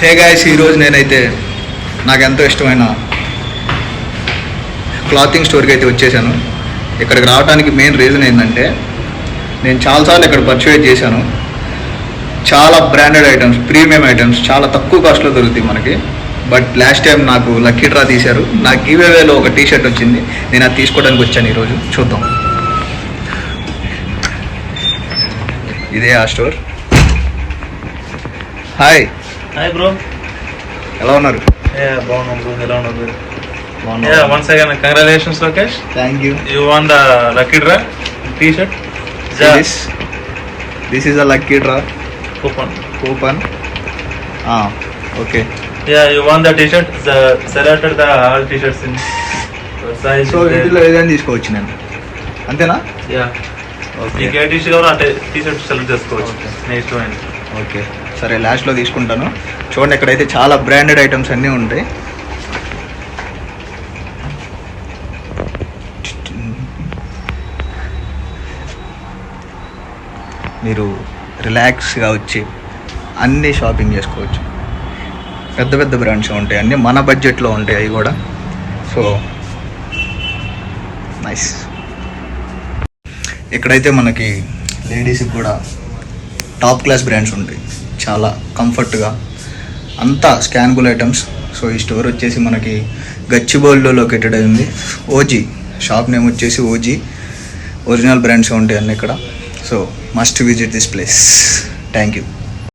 Hey guys, ఈరోజు నేనైతే నాకు ఎంతో ఇష్టమైన క్లాతింగ్ స్టోర్కి అయితే వచ్చేసాను. ఇక్కడికి రావడానికి మెయిన్ రీజన్ ఏంటంటే నేను చాలాసార్లు ఇక్కడ పర్చేజ్ చేశాను. చాలా బ్రాండెడ్ ఐటమ్స్, ప్రీమియం ఐటమ్స్ చాలా తక్కువ కాస్ట్లో దొరుకుతాయి మనకి. బట్ లాస్ట్ టైం నాకు లక్కీ డ్రా తీశారు. నాకు గివ్అవేలో ఒక టీ షర్ట్ వచ్చింది. నేను అది తీసుకోవడానికి వచ్చాను ఈరోజు. చూద్దాం. ఇదే ఆ స్టోర్. హాయ్ బ్రో, ఎలా ఉన్నారు? బాగున్నాం బ్రో. ఎలా ఉన్నారు? once again congratulations Lokesh, thank you. you won the lucky draw t-shirt. This is a lucky draw coupon. Okay. Yeah, you won the t-shirt. Selected the all t-shirts in size. So ఇందులో ఏదైనా తీసుకోవచ్చు నేను, అంతేనా? Yeah. Okay మీకు ఏ t-shirt కావాలో అంటే t-shirt select చేసుకోవచ్చు. నేను ఇష్టమైంది. ఓకే సరే, లాస్ట్లో తీసుకుంటాను. చూడండి, ఇక్కడైతే చాలా బ్రాండెడ్ ఐటమ్స్ అన్నీ ఉంటాయి. మీరు రిలాక్స్గా వచ్చి అన్నీ షాపింగ్ చేసుకోవచ్చు. పెద్ద పెద్ద బ్రాండ్స్ ఉంటాయి, అన్నీ మన బడ్జెట్లో ఉంటాయి అవి కూడా. So nice. ఇక్కడైతే మనకి లేడీస్కి కూడా టాప్ క్లాస్ బ్రాండ్స్ ఉంటాయి, చాలా కంఫర్ట్గా, అంతా స్కానబుల్ ఐటమ్స్. సో ఈ స్టోర్ వచ్చేసి మనకి గచ్చిబౌలిలో లొకేటెడ్ అయింది. ఓజీ షాప్ నేమ్ వచ్చేసి ఓజీ. ఒరిజినల్ బ్రాండ్స్ ఉంటాయి అన్నీ ఇక్కడ. So must visit this place. Thank you.